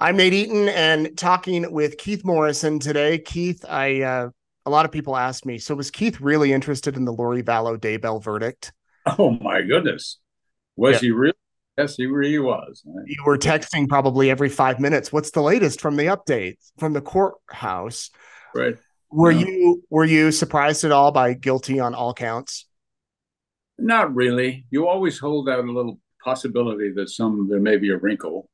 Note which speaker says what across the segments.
Speaker 1: I'm Nate Eaton and talking with Keith Morrison today. Keith, a lot of people ask me, so was Keith really interested in the Lori Vallow Daybell verdict?
Speaker 2: Oh my goodness. Was
Speaker 1: Yeah.
Speaker 2: he really? Yes, he really was.
Speaker 1: You were texting probably every 5 minutes. What's the latest from the update from the courthouse?
Speaker 2: Right.
Speaker 1: Were
Speaker 2: No,
Speaker 1: you surprised at all by guilty on all counts?
Speaker 2: not really. You always hold out a little possibility that there may be a wrinkle.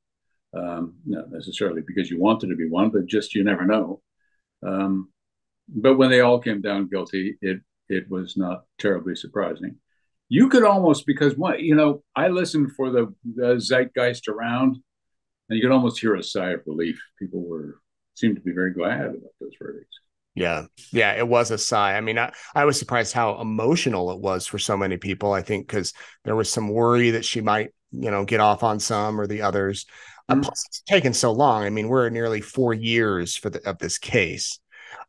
Speaker 2: Not necessarily because you want there to be one, but just you never know. Um, but when they all came down guilty, it was not terribly surprising. You could almost because what I listened for the zeitgeist around, and you could almost hear a sigh of relief. People seemed to be very glad about those verdicts.
Speaker 1: Yeah. Yeah, it was a sigh. I mean, I was surprised how emotional it was for so many people. I think because there was some worry that she might, get off on some or the others.
Speaker 2: Mm.
Speaker 1: Plus, it's taken so long. I mean, we're at nearly 4 years of this case.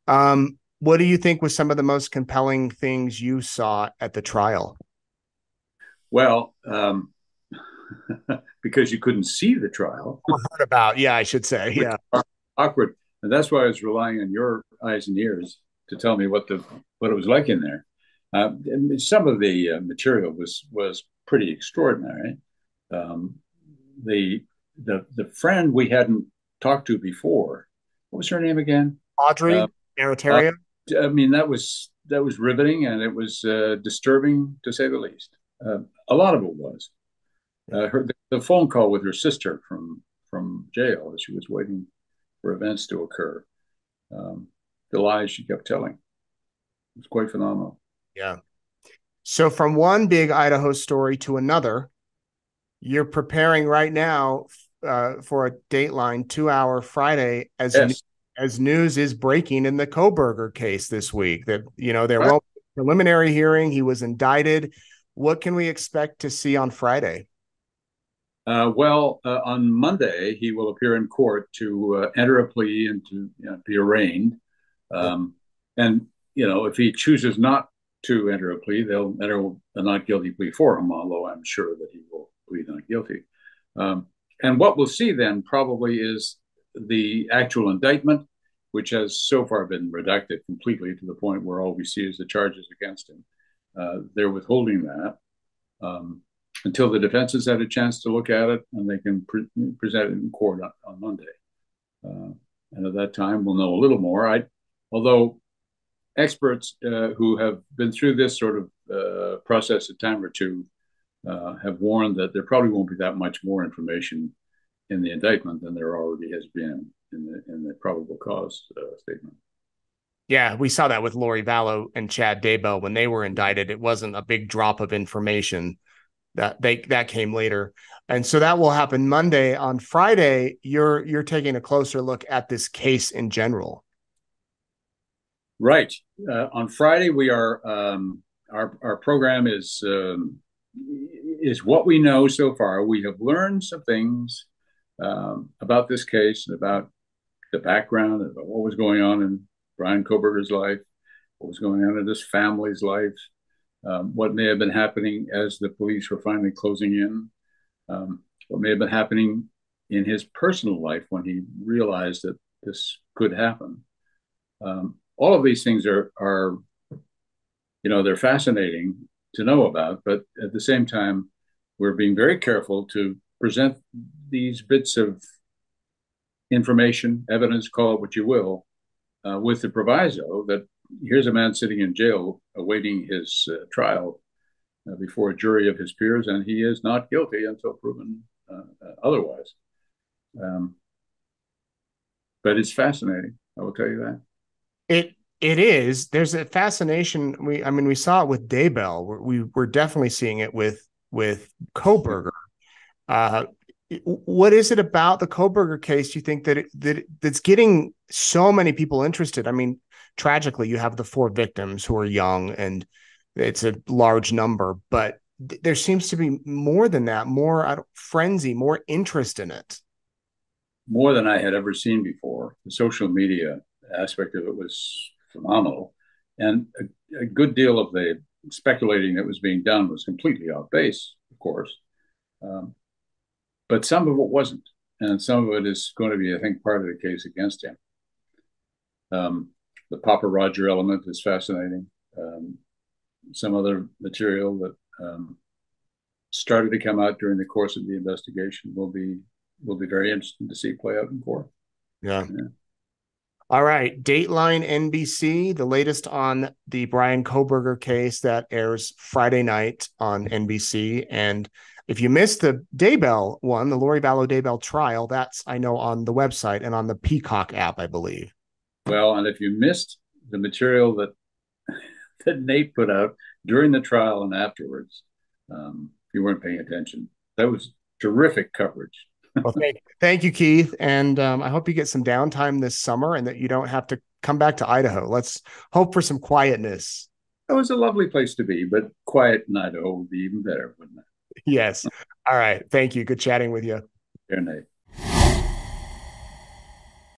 Speaker 1: What do you think was some of the most compelling things you saw at the trial?
Speaker 2: Well, because you couldn't see the trial.
Speaker 1: Or heard about? Yeah, I should say.
Speaker 2: Which
Speaker 1: Yeah.
Speaker 2: is awkward, and that's why I was relying on your eyes and ears to tell me what it was like in there. Some of the material was pretty extraordinary. Um, the the friend we hadn't talked to before, what was her name again? Uh,
Speaker 1: Audrey
Speaker 2: uh,
Speaker 1: Maritaria.
Speaker 2: I mean, that was riveting, and it was disturbing to say the least. A lot of it was the phone call with her sister from jail as she was waiting for events to occur. Um, the lies she kept telling. It was quite phenomenal.
Speaker 1: Yeah. So from one big Idaho story to another, you're preparing right now for a Dateline 2 hour Friday
Speaker 2: Yes.
Speaker 1: as news is breaking in the Coburger case this week that there
Speaker 2: Right.
Speaker 1: will be a preliminary hearing. He was indicted. What can we expect to see on Friday?
Speaker 2: On Monday, he will appear in court to enter a plea and to be arraigned. Um, and, if he chooses not to enter a plea, they'll enter a not guilty plea for him, although I'm sure that he will plead not guilty. Um, and what we'll see then probably is the actual indictment, which has so far been redacted completely to the point where all we see is the charges against him. They're withholding that. Until the defense has had a chance to look at it and they can present it in court on Monday. And at that time, we'll know a little more. Although experts who have been through this sort of process a time or two have warned that there probably won't be that much more information in the indictment than there already has been in the probable cause statement.
Speaker 1: Yeah, we saw that with Lori Vallow and Chad Daybell when they were indicted. It wasn't a big drop of information that came later. And so that will happen Monday. On Friday, you're taking a closer look at this case in general.
Speaker 2: Right. On Friday, we are our program is what we know so far. We have learned some things about this case and about the background, about what was going on in Bryan Kohberger's life, what was going on in his family's life, what may have been happening as the police were finally closing in, what may have been happening in his personal life when he realized that this could happen. All of these things are they're fascinating to know about, but at the same time, we're being very careful to present these bits of information, evidence, call it what you will, with the proviso that here's a man sitting in jail awaiting his trial before a jury of his peers, and he is not guilty until proven otherwise. Um, but it's fascinating. I will tell you that.
Speaker 1: It is. There's a fascination. We saw it with Daybell. We're definitely seeing it with Kohberger. Uh, what is it about the Kohberger case? You think that's getting so many people interested? I mean, tragically, you have the four victims who are young, and it's a large number. But there seems to be more than that, more frenzy, more interest in it.
Speaker 2: More than I had ever seen before. The social media aspect of it was phenomenal. And a good deal of the speculating that was being done was completely off base, of course. Um, but some of it wasn't. and some of it is going to be, I think, part of the case against him. The Papa Roger element is fascinating. Some other material that started to come out during the course of the investigation will be very interesting to see play out in court.
Speaker 1: Yeah. All right. Dateline NBC, the latest on the Bryan Kohberger case that airs Friday night on NBC. And if you missed the Daybell one, the Lori Vallow Daybell trial, that's, I know, on the website and on the Peacock app, I believe.
Speaker 2: Well, and if you missed the material that Nate put out during the trial and afterwards, you weren't paying attention. That was terrific coverage.
Speaker 1: Well, thank you, Keith. And I hope you get some downtime this summer and that you don't have to come back to Idaho. Let's hope for some quietness.
Speaker 2: It was a lovely place to be, but quiet in Idaho would be even better, wouldn't it?
Speaker 1: Yes. All right. Thank you. Good chatting with you.
Speaker 2: Here, Nate.